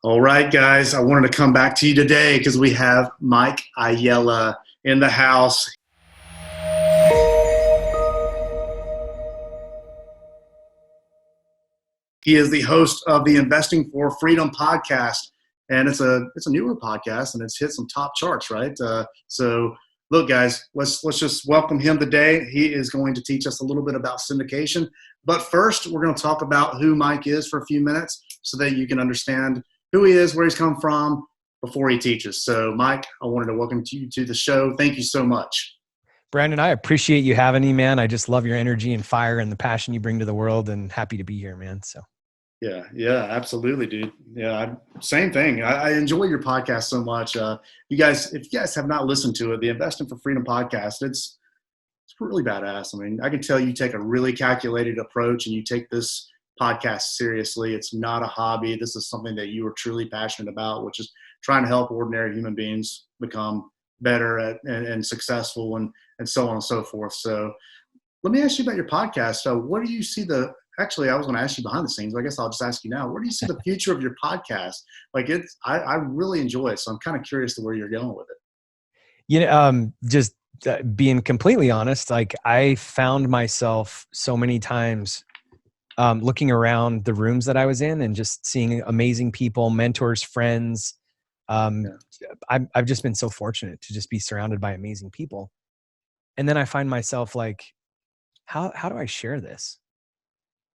All right, guys, I wanted to come back to you today because we have Mike Ayayla in the house. He is the host of the Investing for Freedom podcast, and it's a newer podcast, and it's hit some top charts, right? So, look, guys, let's just welcome him today. He is going to teach us a little bit about syndication, but first, we're going to talk about who Mike is for a few minutes, so that you can understand who he is, where he's come from, before he teaches. So, Mike, I wanted to welcome you to the show. Thank you so much. Brandon, I appreciate you having me, man. I just love your energy and fire and the passion you bring to the world, and happy to be here, man. So. Yeah, absolutely, dude. Yeah, same thing. I enjoy your podcast so much. If you guys have not listened to it, the Investing for Freedom podcast, it's really badass. I mean, I can tell you take a really calculated approach and you take this podcast seriously. It's not a hobby. This is something that you are truly passionate about, which is trying to help ordinary human beings become better at and successful and so on and so forth. So let me ask you about your podcast. So what do you see actually, I was going to ask you behind the scenes, but I guess I'll just ask you now. Where do you see the future of your podcast? Like I really enjoy it. So I'm kind of curious to where you're going with it. Just being completely honest, like I found myself so many times looking around the rooms that I was in and just seeing amazing people, mentors, friends. I've just been so fortunate to just be surrounded by amazing people. And then I find myself like, how do I share this?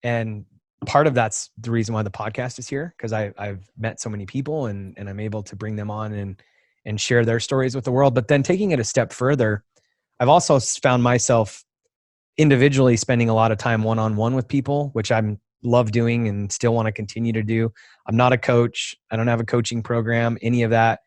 And part of that's the reason why the podcast is here, because I've met so many people and I'm able to bring them on and share their stories with the world. But then taking it a step further, I've also found myself individually spending a lot of time one-on-one with people, which I love doing and still want to continue to do. I'm not a coach. I don't have a coaching program, any of that.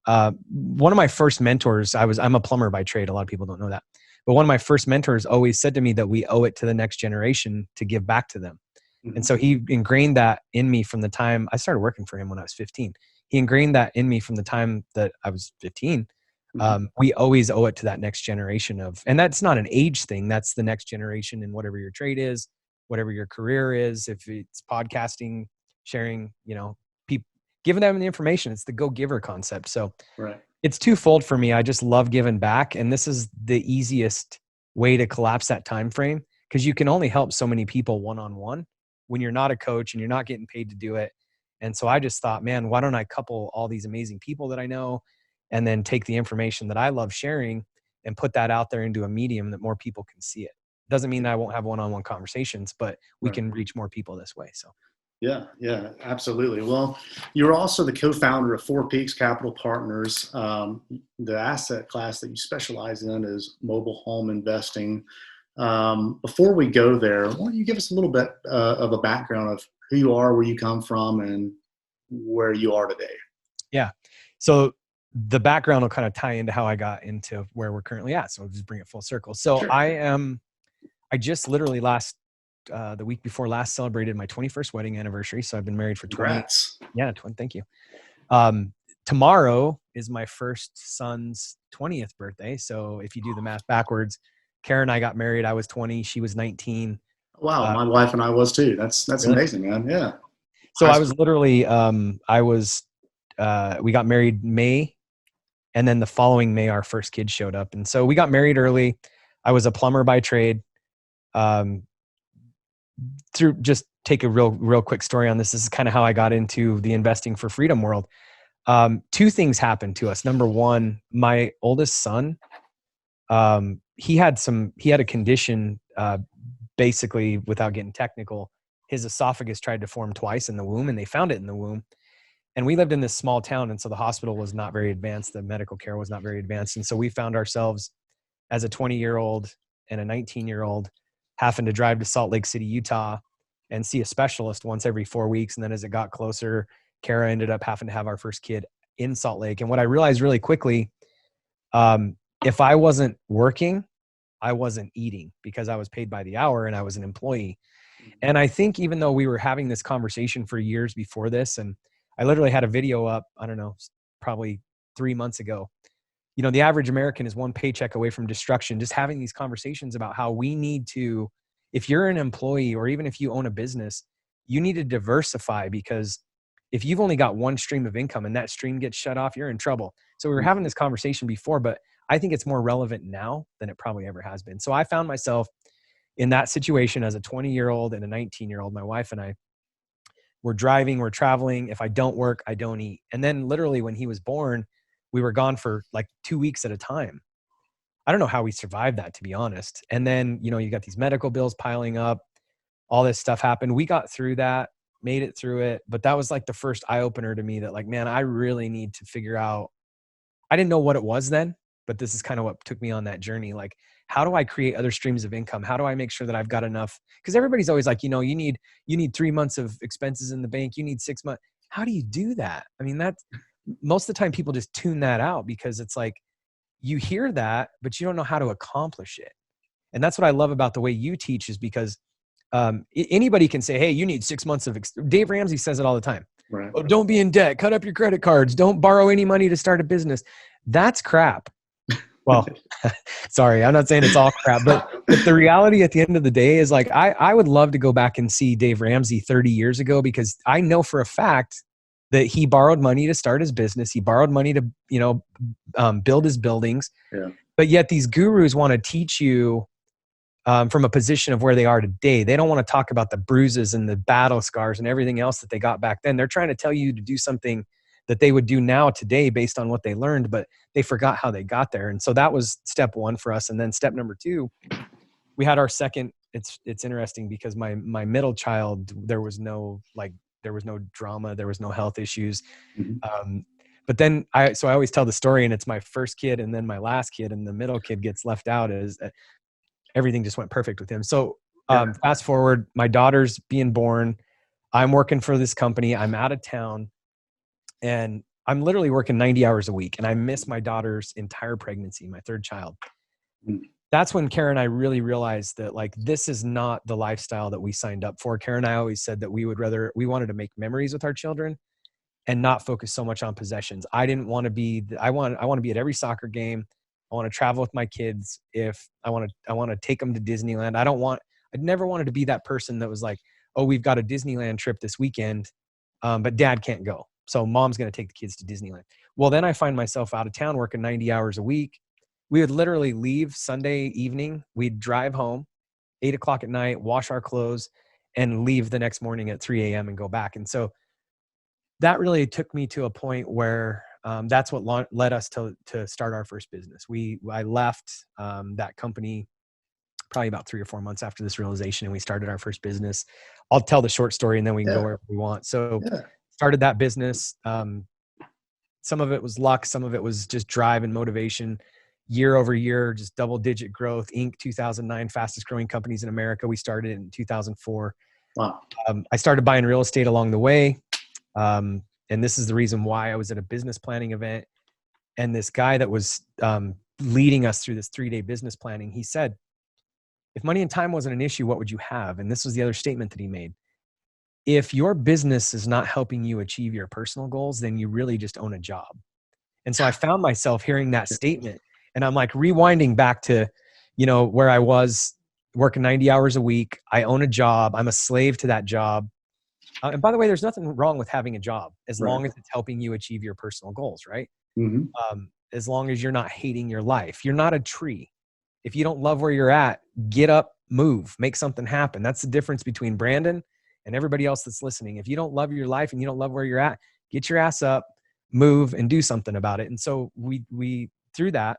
One of my first mentors, I'm a plumber by trade. A lot of people don't know that. But one of my first mentors always said to me that we owe it to the next generation to give back to them. Mm-hmm. And so he ingrained that in me from the time I started working for him when I was 15. He ingrained that in me from the time that I was 15. Mm-hmm. We always owe it to that next generation and that's not an age thing. That's the next generation in whatever your trade is, whatever your career is. If it's podcasting, sharing, people, giving them the information, it's the go-giver concept. So right. It's twofold for me. I just love giving back. And this is the easiest way to collapse that time frame, because you can only help so many people one-on-one when you're not a coach and you're not getting paid to do it. And so I just thought, man, why don't I couple all these amazing people that I know and then take the information that I love sharing and put that out there into a medium that more people can see it. Doesn't mean that I won't have one-on-one conversations, but we can reach more people this way. So. Yeah, absolutely. Well, you're also the co-founder of Four Peaks Capital Partners. The asset class that you specialize in is mobile home investing. Before we go there, why don't you give us a little bit of a background of who you are, where you come from, and where you are today? Yeah. So the background will kind of tie into how I got into where we're currently at. So I'll just bring it full circle. So sure. I just literally the week before last celebrated my 21st wedding anniversary. So I've been married for 20. Congrats. Yeah, thank you. Tomorrow is my first son's 20th birthday. So if you do the math backwards, Karen and I got married. I was 20, she was 19. Wow, my wife and I was too. That's really amazing, man. Yeah. So I was literally, we got married May, and then the following May, our first kid showed up. And so we got married early. I was a plumber by trade. Through just take a real quick story on this. This is kind of how I got into the Investing for Freedom world. Two things happened to us. Number one, my oldest son, he had a condition, basically without getting technical, his esophagus tried to form twice in the womb, and they found it in the womb. And we lived in this small town. And so the hospital was not very advanced. The medical care was not very advanced. And so we found ourselves as a 20-year-old and a 19-year-old having to drive to Salt Lake City, Utah, and see a specialist once every 4 weeks. And then as it got closer, Kara ended up having to have our first kid in Salt Lake. And what I realized really quickly, if I wasn't working, I wasn't eating, because I was paid by the hour and I was an employee. And I think even though we were having this conversation for years before this, and I literally had a video up, I don't know, probably 3 months ago. The average American is one paycheck away from destruction. Just having these conversations about how we need to, if you're an employee or even if you own a business, you need to diversify, because if you've only got one stream of income and that stream gets shut off, you're in trouble. So we were having this conversation before, but I think it's more relevant now than it probably ever has been. So I found myself in that situation as a 20-year-old and a 19-year-old. My wife and I were driving, we're traveling. If I don't work, I don't eat. And then literally when he was born, we were gone for like 2 weeks at a time. I don't know how we survived that, to be honest. And then, you know, you got these medical bills piling up, all this stuff happened. We got through that, made it through it. But that was like the first eye opener to me that like, man, I really need to figure out, I didn't know what it was then, but this is kind of what took me on that journey. Like, how do I create other streams of income? How do I make sure that I've got enough? Because everybody's always like, you know, you need 3 months of expenses in the bank. You need 6 months. How do you do that? I mean, that's most of the time people just tune that out because it's like, you hear that, but you don't know how to accomplish it. And that's what I love about the way you teach is because anybody can say, hey, you need 6 months of, Dave Ramsey says it all the time. Right. Oh, don't be in debt, cut up your credit cards, don't borrow any money to start a business. That's crap. Well, sorry, I'm not saying it's all crap, but the reality at the end of the day is like, I would love to go back and see Dave Ramsey 30 years ago, because I know for a fact that he borrowed money to start his business. He borrowed money to, you know, build his buildings. Yeah. But yet these gurus want to teach you from a position of where they are today. They don't want to talk about the bruises and the battle scars and everything else that they got back then. They're trying to tell you to do something that they would do now today based on what they learned, but they forgot how they got there. And so that was step one for us. And then step number two, we had our second. It's interesting because my middle child, there was no drama, there was no health issues. Mm-hmm. But then I always tell the story, and it's my first kid and then my last kid, and the middle kid gets left out. Is everything just went perfect with him. So fast forward, my daughter's being born. I'm working for this company. I'm out of town, and I'm literally working 90 hours a week, and I miss my daughter's entire pregnancy, my third child. Mm-hmm. That's when Karen and I really realized that like, this is not the lifestyle that we signed up for. Karen and I always said that we wanted to make memories with our children and not focus so much on possessions. I didn't want to be, I want to be at every soccer game. I want to travel with my kids. If I want to take them to Disneyland. I'd never wanted to be that person that was like, oh, we've got a Disneyland trip this weekend, but dad can't go. So mom's going to take the kids to Disneyland. Well, then I find myself out of town working 90 hours a week. We would literally leave Sunday evening. We'd drive home 8 o'clock at night, wash our clothes, and leave the next morning at 3 a.m. and go back. And so that really took me to a point where that's what led us to start our first business. I left that company probably about 3 or 4 months after this realization, and we started our first business. I'll tell the short story and then we can go wherever we want. So started that business. Some of it was luck. Some of it was just drive and motivation. Year over year, just double-digit growth. Inc. 2009, fastest growing companies in America. We started in 2004. Wow. I started buying real estate along the way. And this is the reason why I was at a business planning event. And this guy that was leading us through this 3-day business planning, he said, if money and time wasn't an issue, what would you have? And this was the other statement that he made. If your business is not helping you achieve your personal goals, then you really just own a job. And so I found myself hearing that statement, and I'm like rewinding back to, you know, where I was working 90 hours a week. I own a job. I'm a slave to that job. And by the way, there's nothing wrong with having a job as long as it's helping you achieve your personal goals, right? Mm-hmm. As long as you're not hating your life. You're not a tree. If you don't love where you're at, get up, move, make something happen. That's the difference between Brandon and everybody else that's listening. If you don't love your life and you don't love where you're at, get your ass up, move, and do something about it. And so we through that,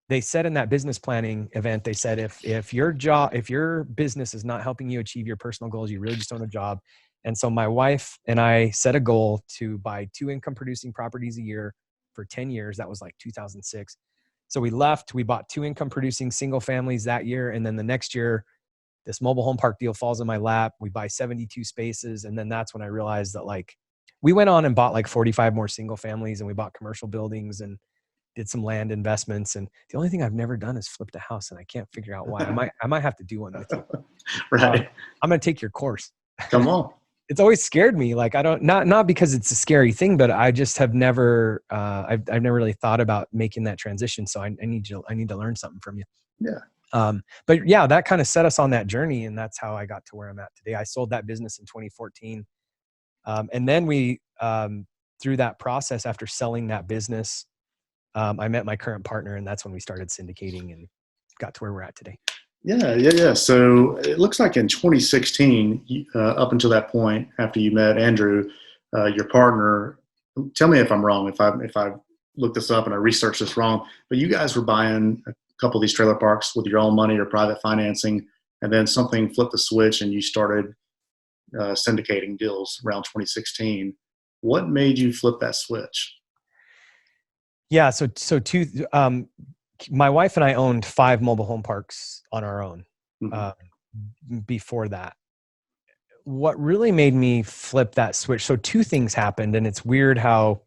they said in that business planning event, they said, if your business is not helping you achieve your personal goals, you really just own a job. And so my wife and I set a goal to buy 2 income producing properties a year for 10 years. That was like 2006. So we bought 2 income producing single families that year. And then the next year, this mobile home park deal falls in my lap. We buy 72 spaces. And then that's when I realized that like, we went on and bought like 45 more single families, and we bought commercial buildings and did some land investments. And the only thing I've never done is flipped a house, and I can't figure out why. I might have to do one with you. Right. I'm going to take your course. Come on. It's always scared me. Like not because it's a scary thing, but I just have never, I've never really thought about making that transition. So I need to learn something from you. Yeah. But yeah, that kind of set us on that journey. And that's how I got to where I'm at today. I sold that business in 2014. And then we, through that process, after selling that business, I met my current partner, and that's when we started syndicating and got to where we're at today. Yeah. So it looks like in 2016, up until that point, after you met Andrew, your partner. Tell me if I'm wrong. If I looked this up and I researched this wrong, but you guys were buying a couple of these trailer parks with your own money or private financing, and then something flipped the switch and you started syndicating deals around 2016. What made you flip that switch? Yeah. My wife and I owned 5 mobile home parks on our own. Mhm. Before that, what really made me flip that switch. So 2 things happened, and it's weird how,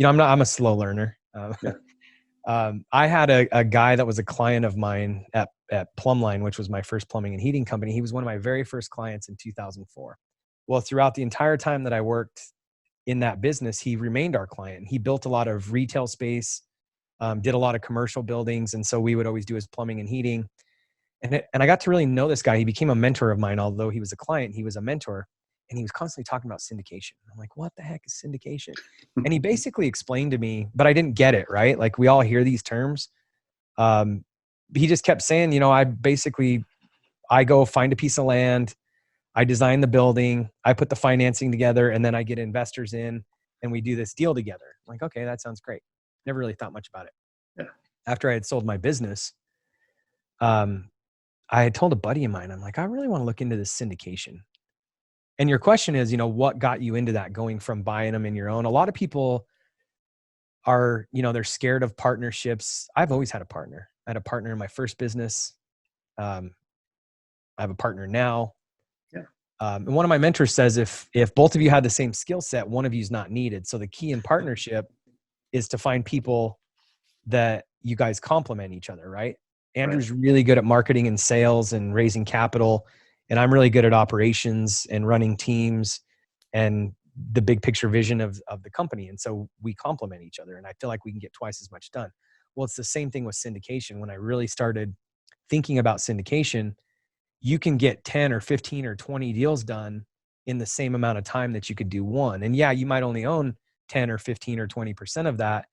I'm a slow learner. Yeah. I had a guy that was a client of mine at Plumline, which was my first plumbing and heating company. He was one of my very first clients in 2004. Well, throughout the entire time that I worked in that business, he remained our client. He built a lot of retail space, did a lot of commercial buildings. And so we would always do his plumbing and heating. And I got to really know this guy. He became a mentor of mine. Although he was a client, he was a mentor. And he was constantly talking about syndication. I'm like, what the heck is syndication? And he basically explained to me, but I didn't get it, right? Like, we all hear these terms. He just kept saying, I go find a piece of land, I design the building, I put the financing together, and then I get investors in and we do this deal together. I'm like, okay, that sounds great. Never really thought much about it. Yeah. After I had sold my business, I had told a buddy of mine, I'm like, I really want to look into this syndication. And your question is, what got you into that, going from buying them in your own? A lot of people are, they're scared of partnerships. I've always had a partner. I had a partner in my first business. I have a partner now. Yeah. And one of my mentors says, if both of you had the same skill set, one of you is not needed. So the key in partnership is to find people that you guys complement each other, right? Andrew's really good at marketing and sales and raising capital, and I'm really good at operations and running teams and the big picture vision of the company. And so we complement each other, and I feel like we can get twice as much done. Well, it's the same thing with syndication. When I really started thinking about syndication, you can get 10 or 15 or 20 deals done in the same amount of time that you could do one. And yeah, you might only own 10 or 15 or 20% of that.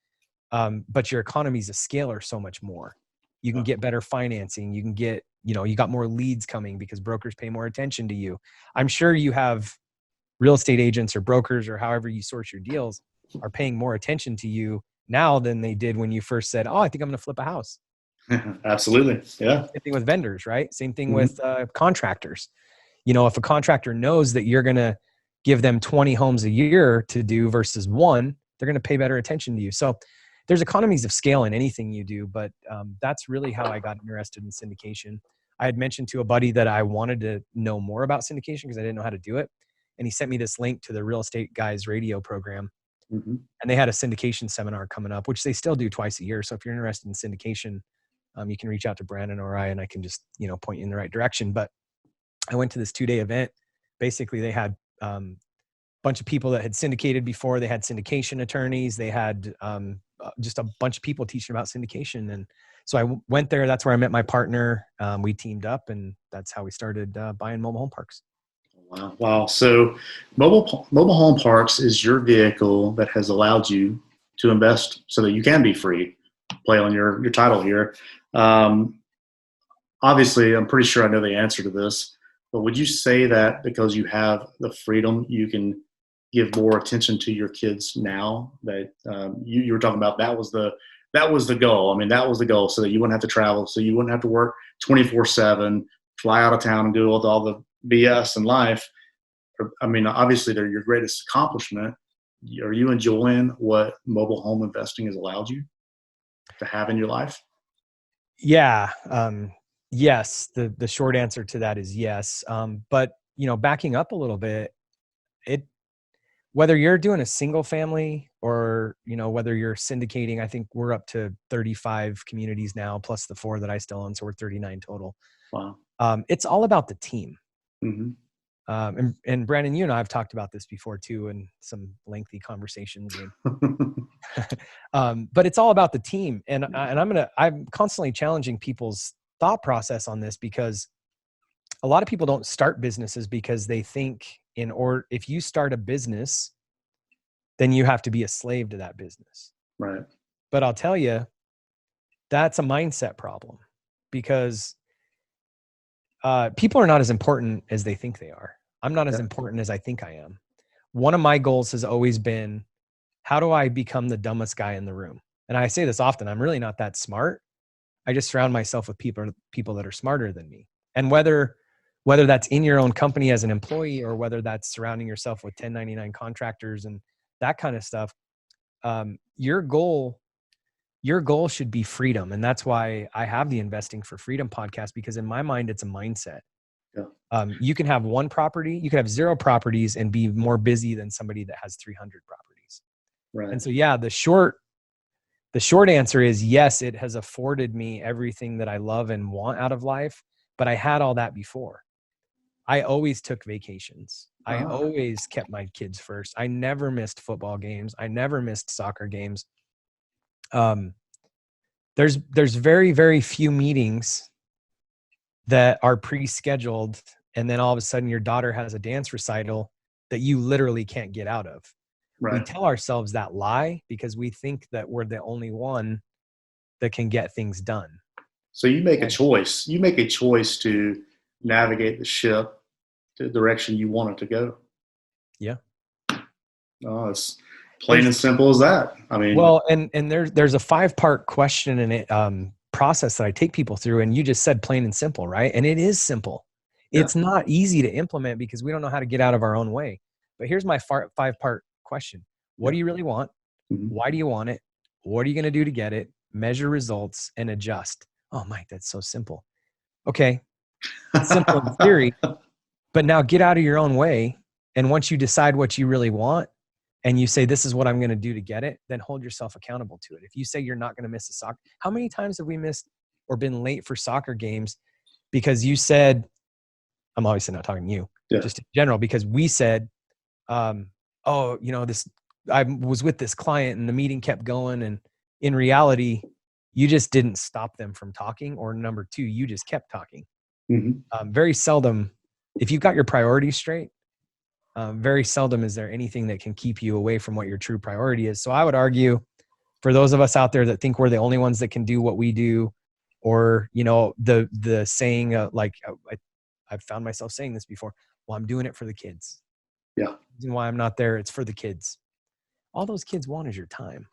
But your economies of scale are so much more. You can get better financing. You can get, you got more leads coming because brokers pay more attention to you. I'm sure you have real estate agents or brokers or however you source your deals are paying more attention to you now than they did when you first said, oh, I think I'm going to flip a house. Absolutely. Yeah. Same thing with vendors, right? Same thing Mhm. with contractors. If a contractor knows that you're going to give them 20 homes a year to do versus one, they're going to pay better attention to you. So there's economies of scale in anything you do, but that's really how I got interested in syndication. I had mentioned to a buddy that I wanted to know more about syndication because I didn't know how to do it. And he sent me this link to the Real Estate Guys radio program. Mhm. And they had a syndication seminar coming up, which they still do twice a year. So if you're interested in syndication, you can reach out to Brandon or I, and I can just, point you in the right direction. But I went to this 2-day event. Basically, they had bunch of people that had syndicated before. They had syndication attorneys. They had just a bunch of people teaching about syndication. And so I went there. That's where I met my partner. We teamed up, and that's how we started buying mobile home parks. Wow. So mobile home parks is your vehicle that has allowed you to invest so that you can be free. Play on your title here. Um, Obviously, I'm pretty sure I know the answer to this, but would you say that because you have the freedom, you can give more attention to your kids now? That you were talking about, that was the goal. I mean, that was the goal, so that you wouldn't have to travel, so you wouldn't have to work 24/7, fly out of town, and do all the BS in life. I mean, obviously, they're your greatest accomplishment. Are you enjoying what mobile home investing has allowed you to have in your life? Yeah. Yes. The short answer to that is yes. But backing up a little bit, it whether you're doing a single family or whether you're syndicating, I think we're up to 35 communities now, plus the 4 that I still own, so we're 39 total. Wow. It's all about the team. Hmm. And Brandon, you and I have talked about this before too, in some lengthy conversations. But it's all about the team, and I'm constantly challenging people's thought process on this, because a lot of people don't start businesses because they think if you start a business, then you have to be a slave to that business. Right. But I'll tell you, that's a mindset problem, because people are not as important as they think they are. I'm not as important as I think I am. One of my goals has always been, how do I become the dumbest guy in the room? And I say this often, I'm really not that smart. I just surround myself with people that are smarter than me. And whether that's in your own company as an employee, or whether that's surrounding yourself with 1099 contractors and that kind of stuff, your goal should be freedom. And that's why I have the Investing for Freedom podcast, because in my mind, it's a mindset. Yeah. You can have one property, you can have 0 properties and be more busy than somebody that has 300 properties. Right. And so, yeah, the short answer is yes, it has afforded me everything that I love and want out of life, but I had all that before. I always took vacations. I always kept my kids first. I never missed football games. I never missed soccer games. There's very, very few meetings that are pre-scheduled, and then all of a sudden your daughter has a dance recital that you literally can't get out of. Right. We tell ourselves that lie because we think that we're the only one that can get things done. So you make a choice. You make a choice to navigate the ship to the direction you want it to go. Yeah. Oh, it's plain and simple as that. I mean, well, and there's a 5-part question and process that I take people through, and you just said plain and simple, right? And it is simple. It's not easy to implement because we don't know how to get out of our own way. But here's my 5-part question. What do you really want? Mm-hmm. Why do you want it? What are you going to do to get it? Measure results and adjust. Oh, Mike, that's so simple. Okay. It's simple in theory, but now get out of your own way. And once you decide what you really want and you say, this is what I'm going to do to get it, then hold yourself accountable to it. If you say you're not going to miss a soccer, how many times have we missed or been late for soccer games because you said, I'm obviously not talking to you, just in general, because we said, oh, I was with this client and the meeting kept going. And in reality, you just didn't stop them from talking, or number 2, you just kept talking. Mm-hmm. Very seldom, if you've got your priorities straight, very seldom is there anything that can keep you away from what your true priority is. So I would argue, for those of us out there that think we're the only ones that can do what we do, or, the saying, I've found myself saying this before, well, I'm doing it for the kids. Yeah. The reason why I'm not there, it's for the kids. All those kids want is your time.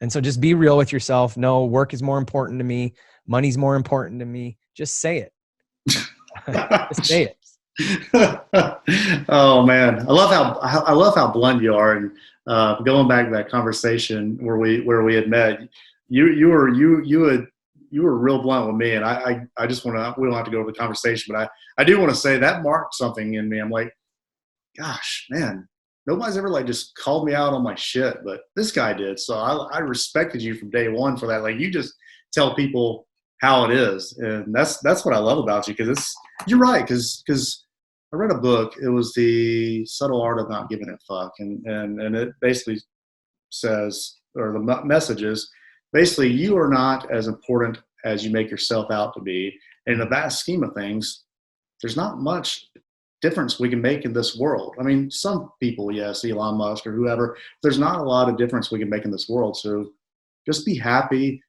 And so just be real with yourself. No, work is more important to me. Money's more important to me. Just say it. Just say it. Oh man, I love how blunt you are. And going back to that conversation where we had met, you were real blunt with me, and I just want to. We don't have to go over the conversation, but I do want to say that marked something in me. I'm like, gosh, man, nobody's ever just called me out on my shit, but this guy did. So I respected you from day one for that. Like, you just tell people how it is, and that's what I love about you, because you're right. Because I read a book. It was The Subtle Art of Not Giving a Fuck, and it basically says, or the message is, basically, you are not as important as you make yourself out to be. And in the vast scheme of things, there's not much difference we can make in this world. I mean, some people, yes, Elon Musk or whoever, there's not a lot of difference we can make in this world. So just be happy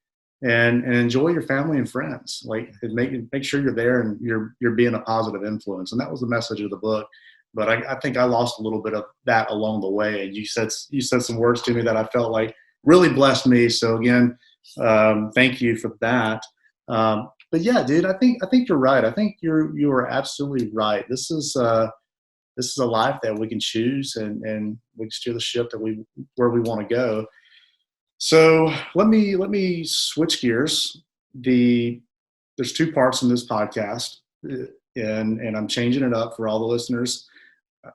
and enjoy your family and friends. Like, make sure you're there and you're being a positive influence. And that was the message of the book. But I think I lost a little bit of that along the way. And you said some words to me that I felt like really blessed me. So again, thank you for that. But yeah, dude, I think you're right. I think you are absolutely right. This is a life that we can choose, and we can steer the ship where we want to go. So let me switch gears. There's 2 parts in this podcast, and I'm changing it up for all the listeners.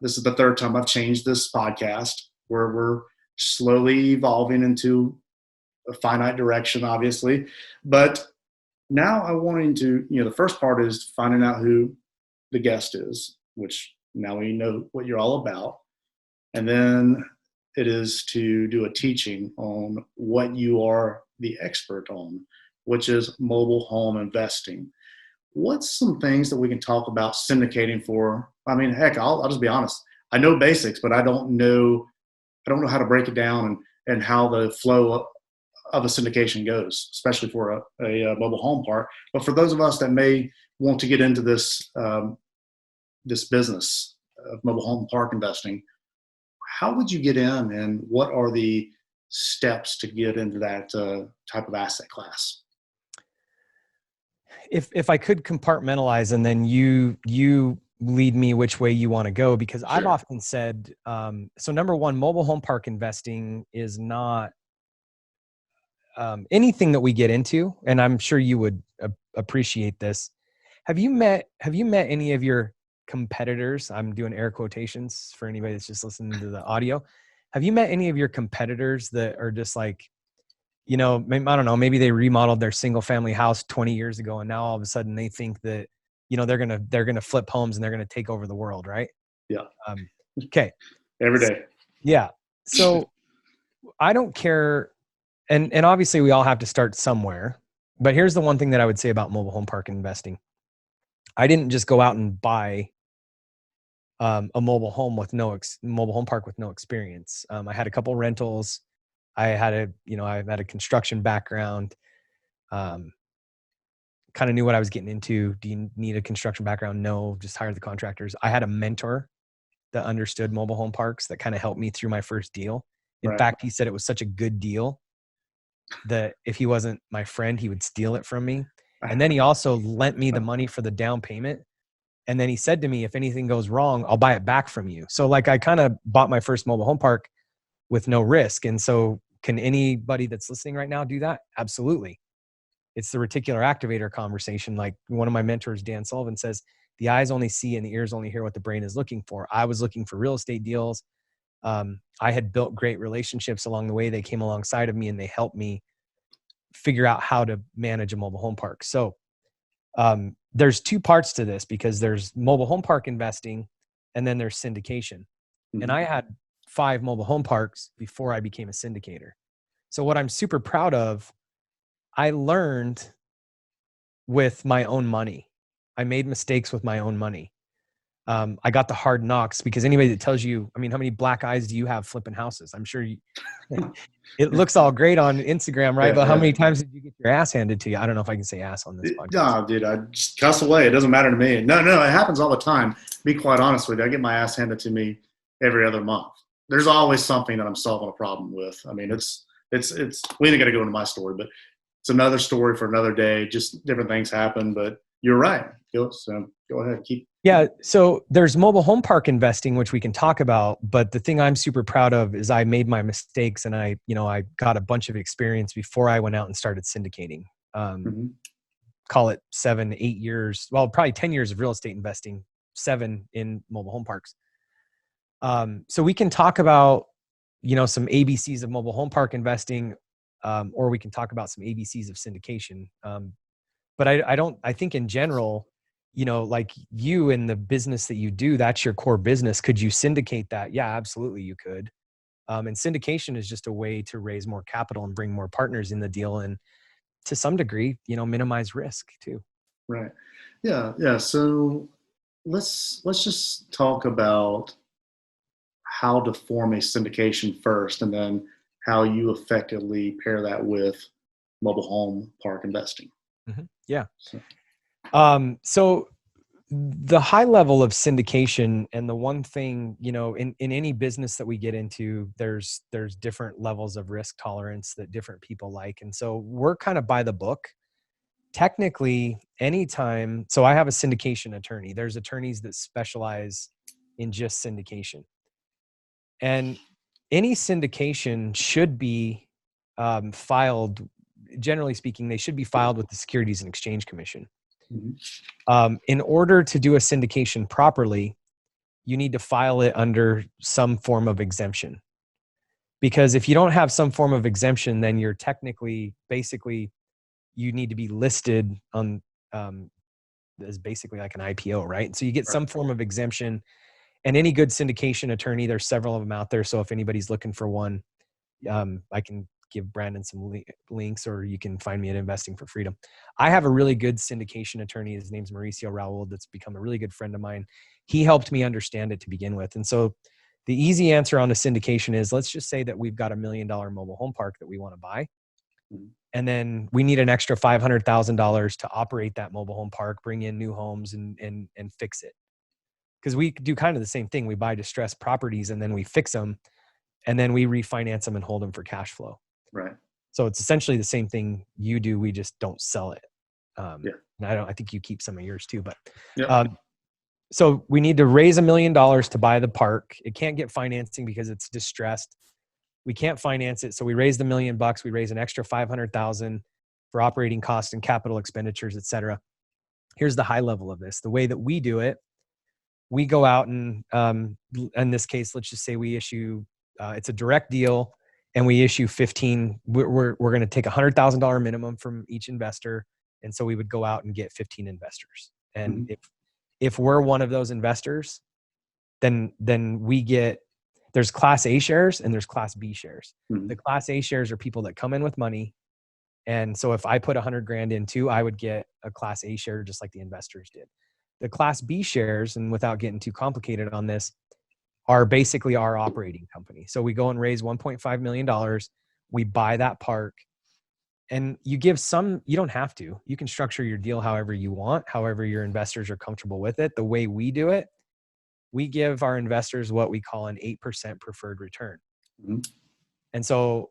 This is the 3rd time I've changed this podcast, where we're slowly evolving into a finite direction, obviously. But now I wanted to, the first part is finding out who the guest is, which now we know what you're all about. And then it is to do a teaching on what you are the expert on, which is mobile home investing. what's some things that we can talk about syndicating for? I mean, heck, I'll just be honest. I know basics, but I don't know how to break it down and how the flow of a syndication goes, especially for a mobile home park. But for those of us that may want to get into this business of mobile home park investing, how would you get in, and what are the steps to get into that type of asset class? If I could compartmentalize, and then you lead me which way you want to go, because I've Sure. often said, so number one, mobile home park investing is not anything that we get into, and I'm sure you would appreciate this. Have you met any of your competitors? I'm doing air quotations for anybody that's just listening to the audio. Have you met any of your competitors that are just like, I don't know, maybe they remodeled their single family house 20 years ago, and now all of a sudden they think that, they're going to flip homes and they're going to take over the world. Right. Yeah. Okay. Every day. Yeah. So I don't care. And obviously we all have to start somewhere, but here's the one thing that I would say about mobile home park investing. I didn't just go out and buy a mobile home mobile home park with no experience. I had a couple rentals. I've had a construction background. Kind of knew what I was getting into. Do you need a construction background? No, just hire the contractors. I had a mentor that understood mobile home parks that kind of helped me through my first deal. In Right. fact, he said it was such a good deal that if he wasn't my friend, he would steal it from me. And then he also lent me the money for the down payment. And then he said to me, if anything goes wrong, I'll buy it back from you. So like I kind of bought my first mobile home park with no risk. And so can anybody that's listening right now do that? Absolutely. It's the reticular activator conversation. Like one of my mentors, Dan Sullivan, says, the eyes only see and the ears only hear what the brain is looking for. I was looking for real estate deals. I had built great relationships along the way. They came alongside of me and they helped me figure out how to manage a mobile home park. So there's two parts to this, because there's mobile home park investing and then there's syndication. Mm-hmm. And I had 5 mobile home parks before I became a syndicator. So what I'm super proud of, I learned with my own money. I made mistakes with my own money. I got the hard knocks, because anybody that tells you, I mean, how many black eyes do you have flipping houses? I'm sure it looks all great on Instagram, right? Yeah, but how yeah. many times did you get your ass handed to you? I don't know if I can say ass on this podcast. No, dude, I just cuss away. It doesn't matter to me. No, it happens all the time. Be quite honest with you. I get my ass handed to me every other month. There's always something that I'm solving a problem with. I mean, it's we ain't got to go into my story, but it's another story for another day. Just different things happen, but you're right. So go ahead. Yeah. So there's mobile home park investing, which we can talk about. But the thing I'm super proud of is I made my mistakes, and I got a bunch of experience before I went out and started syndicating. Call it 7, 8 years. Well, probably 10 years of real estate investing, 7 in mobile home parks. So we can talk about, some ABCs of mobile home park investing, or we can talk about some ABCs of syndication. But I think in general, like you in the business that you do, that's your core business. Could you syndicate that? Yeah, absolutely you could. And syndication is just a way to raise more capital and bring more partners in the deal, and to some degree, minimize risk too. Right. Yeah. So let's just talk about how to form a syndication first, and then how you effectively pair that with mobile home park investing. Mm-hmm. Yeah. So the high level of syndication, and the one thing, in any business that we get into, there's different levels of risk tolerance that different people like. And so we're kind of by the book. Technically, anytime, so I have a syndication attorney. There's attorneys that specialize in just syndication. And any syndication should be filed, generally speaking, they should be filed with the Securities and Exchange Commission. In order to do a syndication properly, you need to file it under some form of exemption. Because if you don't have some form of exemption, then you're basically, you need to be listed on as basically like an IPO, right? So you get some form of exemption. And any good syndication attorney, there's several of them out there. So if anybody's looking for one, I can give Brandon some links, or you can find me at Investing for Freedom. I have a really good syndication attorney. His name's Mauricio Raul. That's become a really good friend of mine. He helped me understand it to begin with. And so the easy answer on a syndication is, let's just say that we've got $1 million mobile home park that we want to buy. And then we need an extra $500,000 to operate that mobile home park, bring in new homes and fix it. Because we do kind of the same thing. We buy distressed properties and then we fix them, and then we refinance them and hold them for cash flow. Right. So it's essentially the same thing you do. We just don't sell it. Yeah. And I think you keep some of yours too, but, Yep. so we need to raise $1 million to buy the park. It can't get financing because it's distressed. We can't finance it. So we raise the $1 million. We raise an extra 500,000 for operating costs and capital expenditures, et cetera. Here's the high level of this. The way that we do it, we go out and, in this case, let's just say we issue, it's a direct deal, and we issue 15. We're going to take $100,000 minimum from each investor. And so we would go out and get 15 investors. And if we're one of those investors, then we get, there's Class A shares and there's Class B shares. The Class A shares are people that come in with money. And so if I put 100 grand in too, I would get a Class A share just like the investors did. The Class B shares, and without getting too complicated on this, are basically our operating company. So we go and raise $1.5 million. We buy that park, and you give some, you don't have to. You can structure your deal however you want, however your investors are comfortable with it. The way we do it, we give our investors what we call an 8% preferred return. And so,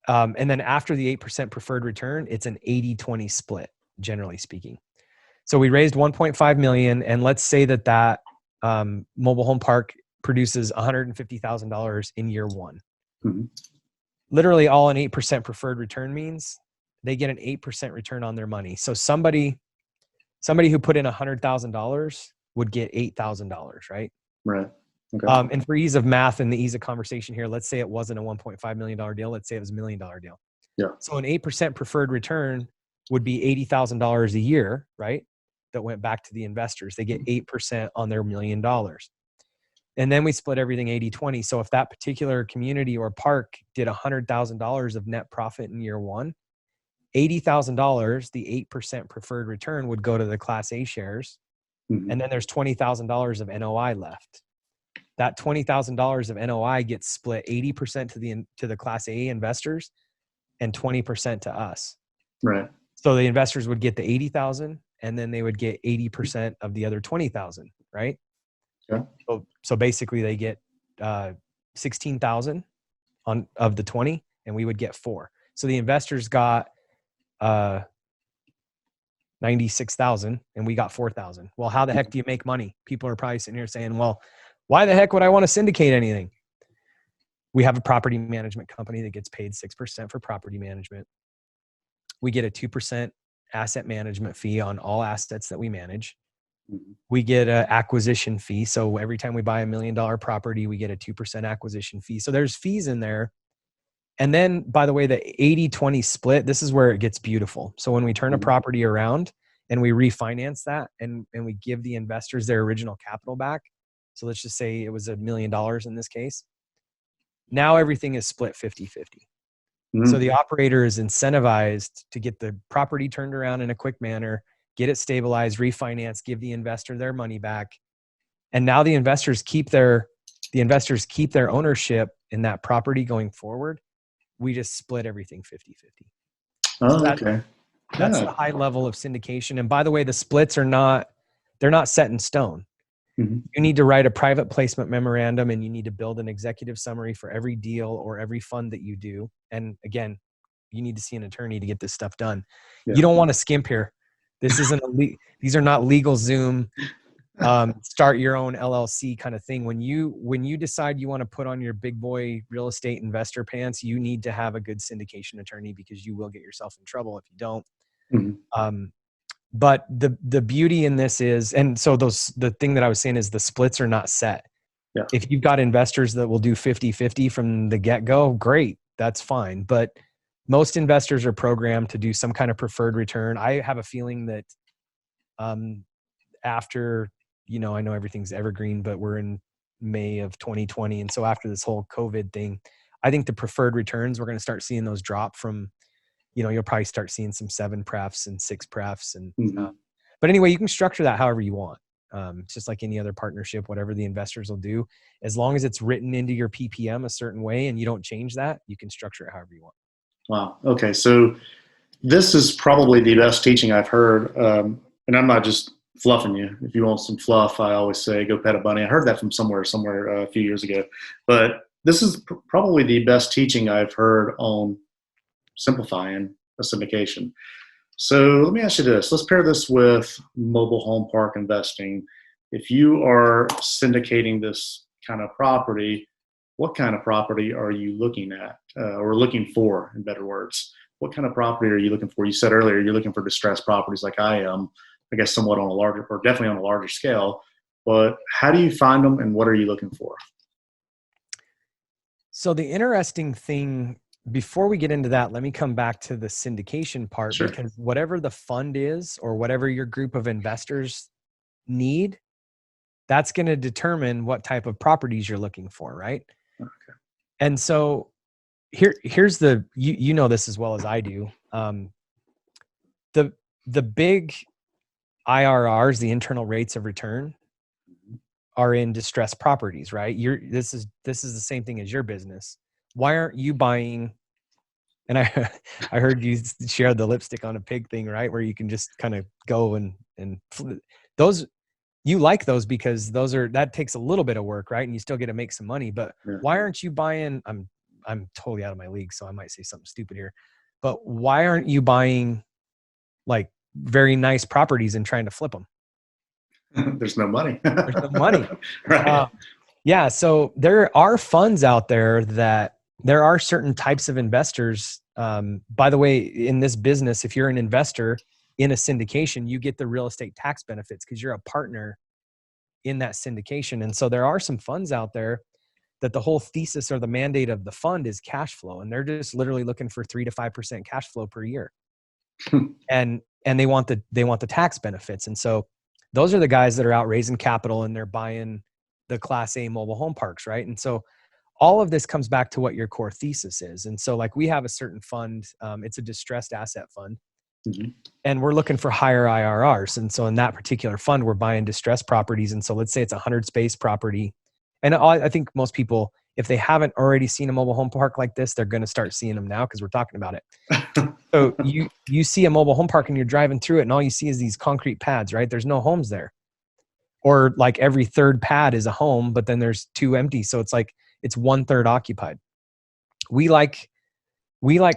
and then after the 8% preferred return, it's an 80-20 split, generally speaking. So we raised 1.5 million, and let's say that mobile home park produces $150,000 in year one. Literally all an 8% preferred return means, they get an 8% return on their money. So somebody who put in $100,000 would get $8,000, right? Right. Okay. And for ease of math and the ease of conversation here, let's say it wasn't a $1.5 million deal. Let's say it was $1 million deal. Yeah. So an 8% preferred return would be $80,000 a year, right? That went back to the investors. They get 8% on their $1 million. And then we split everything 80-20. So if that particular community or park did $100,000 of net profit in year one, $80,000, the 8% preferred return, would go to the Class A shares. And then there's $20,000 of NOI left. That $20,000 of NOI gets split 80% to the Class A investors and 20% to us. Right. So the investors would get the 80,000, and then they would get 80% of the other 20,000, right? Yeah. So basically they get 16,000 of the 20, and we would get 4. So the investors got 96,000 and we got 4,000. Well, how the heck do you make money? People are probably sitting here saying, well, why the heck would I want to syndicate anything? We have a property management company that gets paid 6% for property management. We get a 2% asset management fee on all assets that we manage. We get an acquisition fee. So every time we buy $1 million property, we get a 2% acquisition fee. So there's fees in there. And then, by the way, the 80-20 split, this is where it gets beautiful. So when we turn a property around and we refinance that and we give the investors their original capital back, so let's just say it was $1 million in this case, now everything is split 50-50. So the operator is incentivized to get the property turned around in a quick manner, get it stabilized, refinance, give the investor their money back. And now the investors keep their ownership in that property going forward. We just split everything 50-50. Oh, okay. That's the high level of syndication. And by the way, the splits they're not set in stone. You need to write a private placement memorandum, and you need to build an executive summary for every deal or every fund that you do. And again, you need to see an attorney to get this stuff done. Yeah. You don't want to skimp here. This isn't these are not legal Zoom start your own LLC kind of thing. When you decide you want to put on your big boy real estate investor pants, you need to have a good syndication attorney, because you will get yourself in trouble if you don't. But the beauty in this is, and so the thing that I was saying is the splits are not set. Yeah. If you've got investors that will do 50-50 from the get-go, great, that's fine. But most investors are programmed to do some kind of preferred return. I have a feeling that after, I know everything's evergreen, but we're in May of 2020. And so after this whole COVID thing, I think the preferred returns, we're going to start seeing those drop from, you'll probably start seeing some 7 prefs and 6 prefs. And, but anyway, you can structure that however you want. It's just like any other partnership, whatever the investors will do, as long as it's written into your PPM a certain way and you don't change that, you can structure it however you want. Wow. Okay. So this is probably the best teaching I've heard. And I'm not just fluffing you. If you want some fluff, I always say, go pet a bunny. I heard that from somewhere a few years ago, but this is probably the best teaching I've heard on simplifying a syndication. So let me ask you this. Let's pair this with mobile home park investing. If you are syndicating this kind of property, what kind of property are you looking at or looking for, in better words? What kind of property are you looking for? You said earlier you're looking for distressed properties like I am, I guess somewhat on a larger, or definitely on a larger scale. But how do you find them and what are you looking for? So the interesting thing, before we get into that, let me come back to the syndication part, Sure. because whatever the fund is or whatever your group of investors need, that's going to determine what type of properties you're looking for, right? Okay. And so here's the, you know this as well as I do. The big IRRs, the internal rates of return, are in distressed properties, right? This is the same thing as your business. Why aren't you buying? And I heard you share the lipstick on a pig thing, right? Where you can just kind of go and those, you like those because that takes a little bit of work, right? And you still get to make some money. But why aren't you buying? I'm totally out of my league, so I might say something stupid here. But why aren't you buying like very nice properties and trying to flip them? There's no money. There's no money. Right. Yeah. So there are funds out there that there are certain types of investors. By the way, in this business, if you're an investor in a syndication, you get the real estate tax benefits because you're a partner in that syndication. And so there are some funds out there that the whole thesis or the mandate of the fund is cash flow. And they're just literally looking for 3 to 5% cash flow per year. and they want the tax benefits. And so those are the guys that are out raising capital and they're buying the Class A mobile home parks, right? And so all of this comes back to what your core thesis is. And so like we have a certain fund, it's a distressed asset fund, and we're looking for higher IRRs. And so in that particular fund, we're buying distressed properties. And so let's say it's a 100 space property. And I think most people, if they haven't already seen a mobile home park like this, they're going to start seeing them now because we're talking about it. So you see a mobile home park and you're driving through it and all you see is these concrete pads, right? There's no homes there. Or like every third pad is a home, but then there's 2 empty. So it's like, it's 1/3 occupied. We like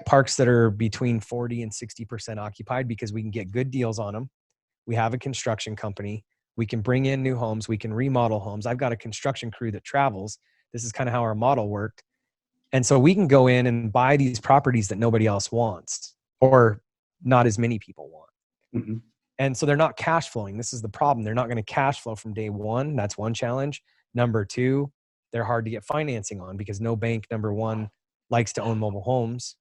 parks that are between 40 and 60% occupied because we can get good deals on them. We have a construction company. We can bring in new homes. We can remodel homes. I've got a construction crew that travels. This is kind of how our model worked. And so we can go in and buy these properties that nobody else wants or not as many people want. And so they're not cash flowing. This is the problem. They're not going to cash flow from day one. That's one challenge. Number 2, they're hard to get financing on because no bank, number 1, likes to own mobile homes.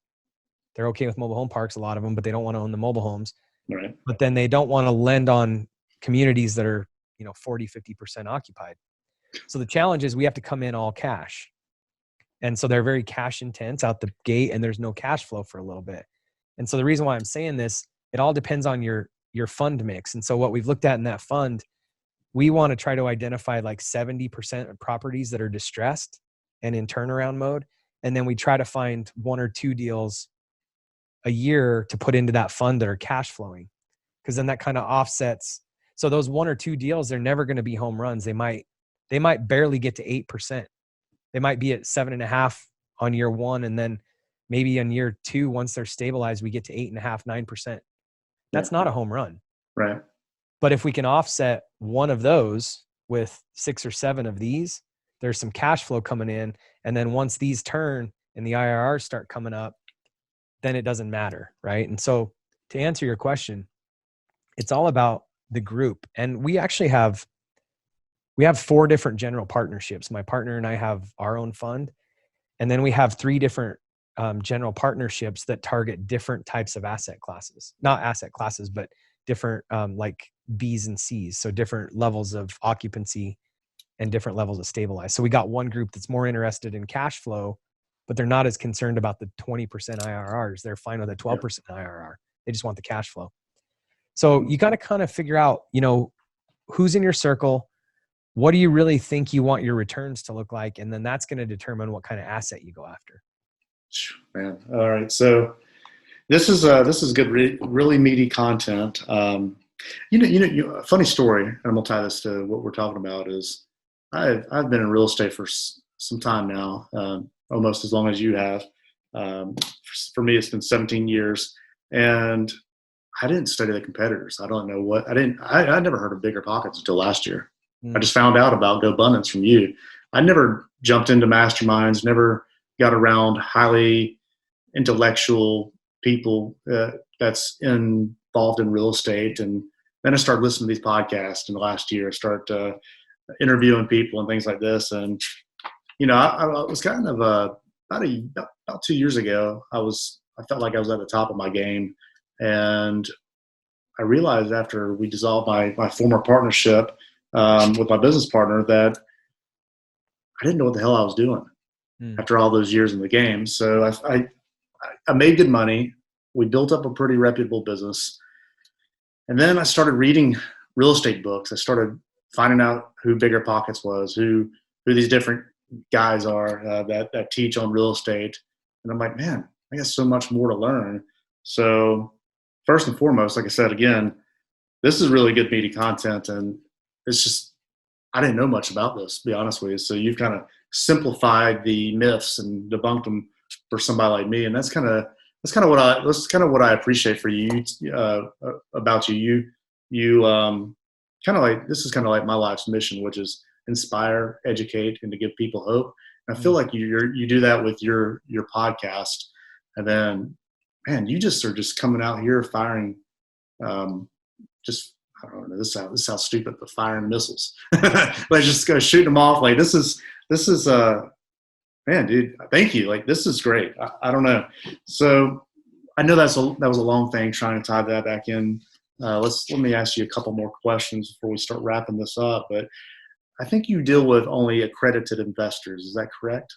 They're okay with mobile home parks, a lot of them, but they don't want to own the mobile homes. Right. But then they don't want to lend on communities that are, 40, 50% occupied. So the challenge is we have to come in all cash. And so they're very cash intense out the gate and there's no cash flow for a little bit. And so the reason why I'm saying this, it all depends on your fund mix. And so what we've looked at in that fund, we want to try to identify like 70% of properties that are distressed and in turnaround mode. And then we try to find 1 or 2 deals a year to put into that fund that are cash flowing. Because then that kind of offsets. So those 1 or 2 deals, they're never going to be home runs. They might barely get to 8%. They might be at 7.5 on year 1. And then maybe on year 2, once they're stabilized, we get to 8.5, 9%. That's not a home run. Right. But if we can offset one of those with 6 or 7 of these, there's some cash flow coming in. And then once these turn and the IRRs start coming up, then it doesn't matter, right? And so to answer your question, it's all about the group. And we actually have 4 different general partnerships. My partner and I have our own fund. And then we have 3 different general partnerships that target different types of asset classes, not asset classes, but different like B's and C's. So different levels of occupancy and different levels of stabilized. So we got one group that's more interested in cash flow but they're not as concerned about the 20% IRRs. They're fine with a 12% IRR. They just want the cash flow. So you got to kind of figure out, who's in your circle. What do you really think you want your returns to look like? And then that's going to determine what kind of asset you go after. Man. All right. So this is good, really meaty content. Funny story, and I'm gonna tie this to what we're talking about. Is I've been in real estate for some time now, almost as long as you have. For me, it's been 17 years, and I didn't study the competitors. I don't know what I never heard of Bigger Pockets until last year. I just found out about GoBundance from you. I never jumped into masterminds, never got around highly intellectual people that's involved in real estate. And then I started listening to these podcasts in the last year. I started interviewing people and things like this. And, I was kind of about 2 years ago, I felt like I was at the top of my game. And I realized after we dissolved my former partnership with my business partner that I didn't know what the hell I was doing after all those years in the game. So I made good money. We built up a pretty reputable business. And then I started reading real estate books. I started finding out who Bigger Pockets was, who these different guys are that teach on real estate. And I'm like, man, I got so much more to learn. So first and foremost, like I said, again, this is really good meaty content. And it's just, I didn't know much about this, to be honest with you. So you've kind of simplified the myths and debunked them for somebody like me. And that's kind of what I appreciate for you, about you. You kind of like, this is kind of like my life's mission, which is inspire, educate, and to give people hope. And I feel like you do that with your podcast. And then, man, you just are just coming out here firing, I don't know, this sounds stupid, but firing missiles. Like just go shooting them off. Like this is man, dude, thank you. Like, this is great. I don't know. So I know that was a long thing trying to tie that back in. Let me ask you a couple more questions before we start wrapping this up. But I think you deal with only accredited investors. Is that correct?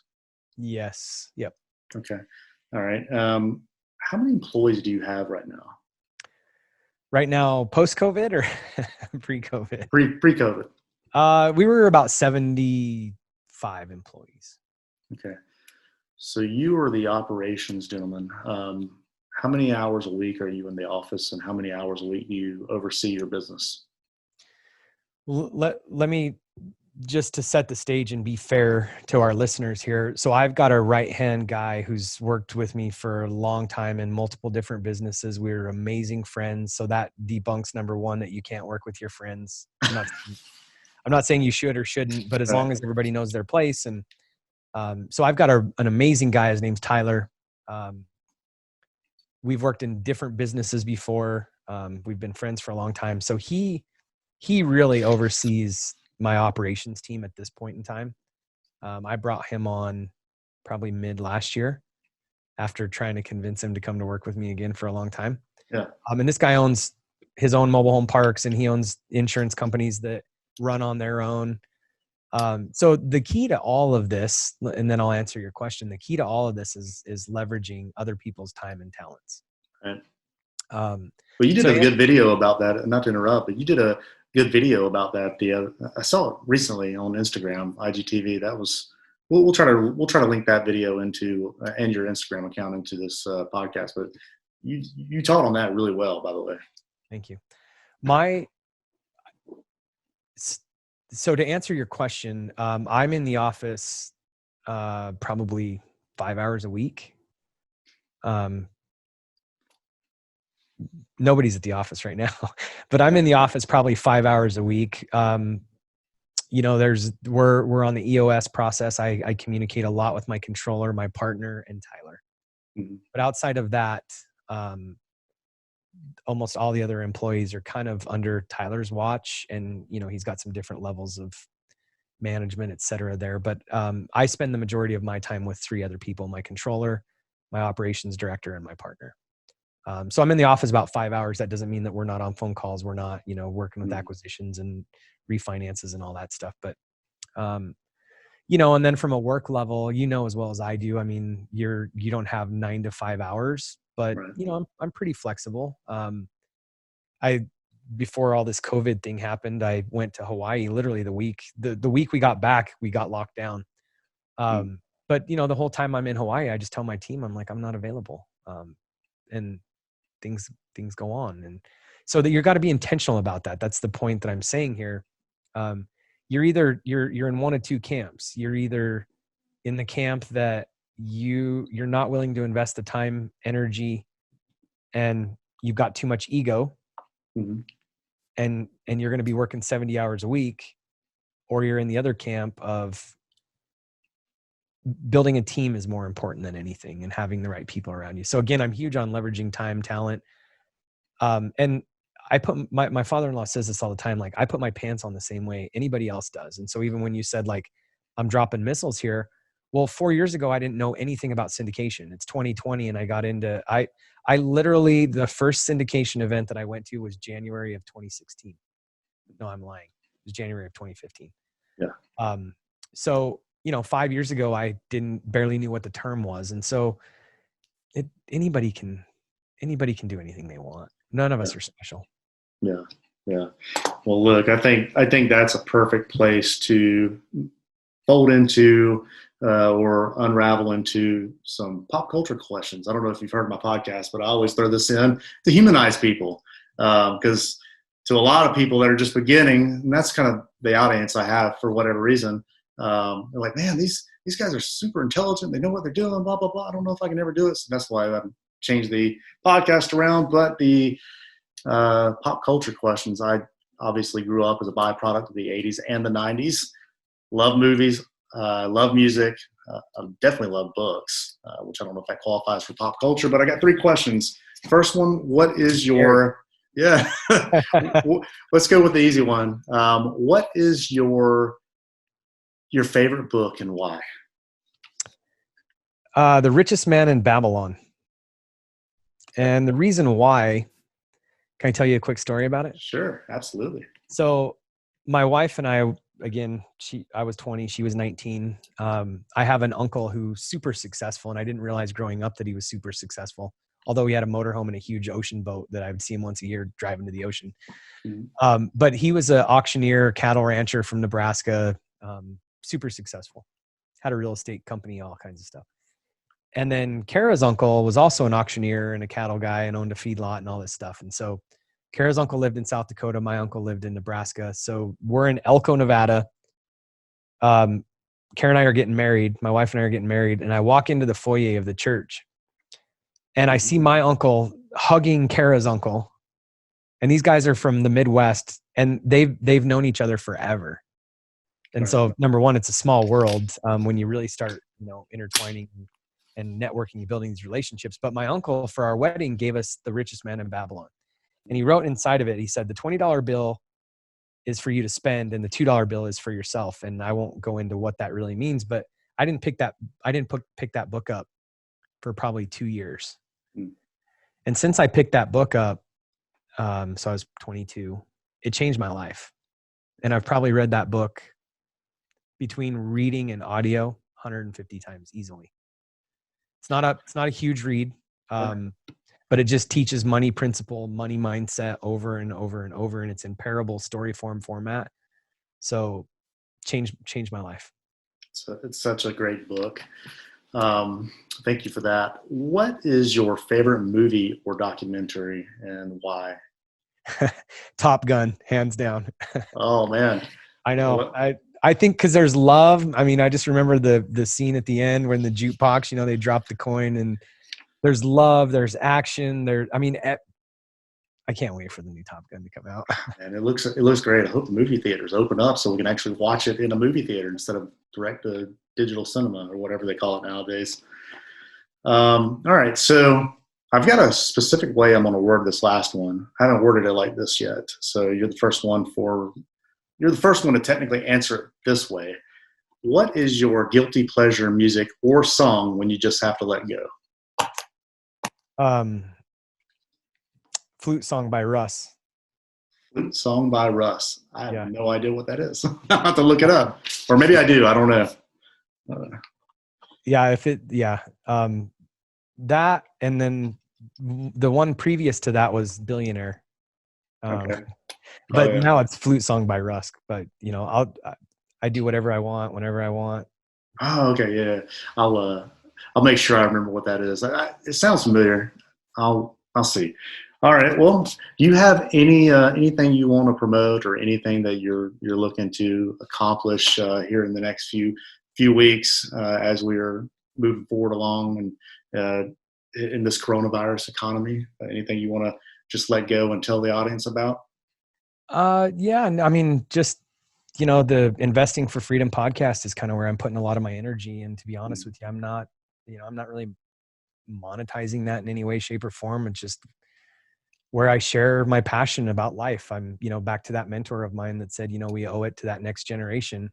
Yes. Yep. Okay. All right. How many employees do you have right now? Right now, post-COVID or pre-COVID? Pre-COVID. We were about 75 employees. Okay. So you are the operations gentleman. How many hours a week are you in the office, and how many hours a week do you oversee your business? Let me, just to set the stage and be fair to our listeners here. So I've got a right-hand guy who's worked with me for a long time in multiple different businesses. We're amazing friends. So that debunks number one, that you can't work with your friends. I'm not saying you should or shouldn't, but as long as everybody knows their place. And so I've got an amazing guy. His name's Tyler. We've worked in different businesses before. We've been friends for a long time. So he really oversees my operations team at this point in time. I brought him on probably mid last year after trying to convince him to come to work with me again for a long time. Yeah. And this guy owns his own mobile home parks, and he owns insurance companies that run on their own. So the key to all of this, and then I'll answer your question, the key to all of this is leveraging other people's time and talents. Right. Well, you did a good video about that. Not to interrupt, but you did a good video about that. I saw it recently on Instagram, IGTV. That was. We'll try to link that video into and your Instagram account into this podcast. But you taught on that really well, by the way. Thank you. So to answer your question, I'm in the office probably 5 hours a week. Nobody's at the office right now, but I'm in the office probably 5 hours a week. We're on the EOS process. I communicate a lot with my controller, my partner, and Tyler. Mm-hmm. But outside of that, almost all the other employees are kind of under Tyler's watch, and he's got some different levels of management, et cetera there. But I spend the majority of my time with three other people: my controller, my operations director, and my partner. So I'm in the office about 5 hours. That doesn't mean that we're not on phone calls. We're not, working with acquisitions and refinances and all that stuff. But and then from a work level, as well as I do, I mean, you don't have 9 to 5 hours, but Right. I'm pretty flexible. I Before all this COVID thing happened, I went to Hawaii literally the week we got back, we got locked down. Mm. But the whole time I'm in Hawaii, I just tell my team, I'm like, I'm not available. And things go on. And so that you've got to be intentional about that. That's the point that I'm saying here. You're in one of two camps. You're either in the camp that you're not willing to invest the time, energy, and you've got too much ego, Mhm. and you're going to be working 70 hours a week, or you're in the other camp of building a team is more important than anything, and having the right people around you. So again, I'm huge on leveraging time, talent. And I put my father-in-law says this all the time, like, I put my pants on the same way anybody else does. And so even when you said, like, I'm dropping missiles here, well, 4 years ago, I didn't know anything about syndication. It's 2020. And I got into, I literally, the first syndication event that I went to was January of 2016. No, I'm lying. It was January of 2015. Yeah. So, 5 years ago, I barely knew what the term was. And so anybody can do anything they want. None of us are special. Yeah. Yeah. Well, look, I think that's a perfect place to fold into or unravel into some pop culture questions. I don't know if you've heard my podcast, but I always throw this in to humanize people, because to a lot of people that are just beginning, and that's kind of the audience I have for whatever reason, they're like, man, these guys are super intelligent. They know what they're doing, blah, blah, blah. I don't know if I can ever do it. So that's why I've changed the podcast around. But the pop culture questions, I obviously grew up as a byproduct of the 80s and the 90s. Love movies, love music. I definitely love books, which I don't know if that qualifies for pop culture, but I got 3 questions. First one, what is your, yeah, let's go with the easy one. What is your favorite book and why? The Richest Man in Babylon. And the reason why, can I tell you a quick story about it? Sure, absolutely. So my wife and I, again, I was 20, she was 19. I have an uncle who's super successful, and I didn't realize growing up that he was super successful. Although he had a motorhome and a huge ocean boat that I would see him once a year driving to the ocean. Mm-hmm. But he was an auctioneer, cattle rancher from Nebraska, super successful, had a real estate company, all kinds of stuff. And then Kara's uncle was also an auctioneer and a cattle guy and owned a feedlot and all this stuff. And so Kara's uncle lived in South Dakota. My uncle lived in Nebraska. So we're in Elko, Nevada. Kara and I are getting married. My wife and I are getting married. And I walk into the foyer of the church, and I see my uncle hugging Kara's uncle. And these guys are from the Midwest, and they've known each other forever. And Right. so, number one, it's a small world when you really start, intertwining and networking and building these relationships. But my uncle, for our wedding, gave us The Richest Man in Babylon. And he wrote inside of it, he said, the $20 bill is for you to spend, and the $2 bill is for yourself. And I won't go into what that really means, but I didn't pick that book up for probably 2 years. Mm. And since I picked that book up, so I was 22, it changed my life. And I've probably read that book between reading and audio 150 times easily. It's not a huge read, but it just teaches money principle, money mindset over and over and over. And it's in parable story format. So changed my life. It's such a great book. Thank you for that. What is your favorite movie or documentary, and why? Top Gun, hands down. Oh man. I know. I think because there's love. I mean, I just remember the scene at the end when the jukebox, they drop the coin, and there's love, there's action. I can't wait for the new Top Gun to come out. And it looks great. I hope the movie theaters open up so we can actually watch it in a movie theater instead of direct to digital cinema or whatever they call it nowadays. All right, so I've got a specific way I'm going to word this last one. I haven't worded it like this yet, so you're the first one to technically answer it this way. What is your guilty pleasure music or song when you just have to let go? Flute Song by Russ. Flute Song by Russ. I have no idea what that is. I'll have to look it up. Or maybe I do. I don't know. Yeah, that, and then the one previous to that was Billionaire. Okay. But Yeah. now it's Flute Song by Rusk. But I do whatever I want, whenever I want. Oh, okay. Yeah. I'll make sure I remember what that is. It sounds familiar. I'll see. All right. Well, do you have anything you want to promote or anything that you're looking to accomplish here in the next few weeks as we are moving forward along and in this coronavirus economy? Anything you want to just let go and tell the audience about? Yeah, I mean, just the Investing for Freedom podcast is kind of where I'm putting a lot of my energy. And to be honest with you, I'm not really monetizing that in any way, shape, or form. It's just where I share my passion about life. I'm, back to that mentor of mine that said, we owe it to that next generation.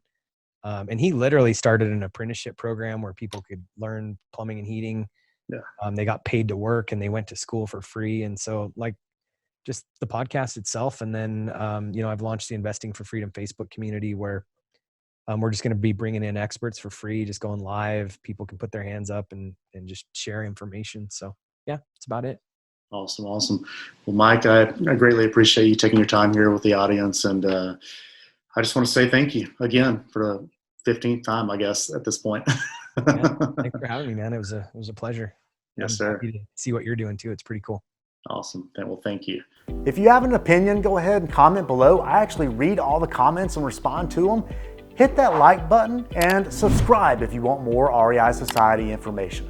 And he literally started an apprenticeship program where people could learn plumbing and heating. Yeah. They got paid to work and they went to school for free. And so just the podcast itself. And then, I've launched the Investing for Freedom Facebook community where we're just going to be bringing in experts for free, just going live. People can put their hands up and just share information. So yeah, that's about it. Awesome. Well, Mike, I greatly appreciate you taking your time here with the audience. And I just want to say thank you again for the 15th time, I guess, at this point. Yeah, thanks for having me, man. It was a pleasure. Yes, I'm sir. happy to see what you're doing too. It's pretty cool. Awesome. Well, thank you. If you have an opinion, go ahead and comment below. I actually read all the comments and respond to them. Hit that like button and subscribe if you want more REI Society information.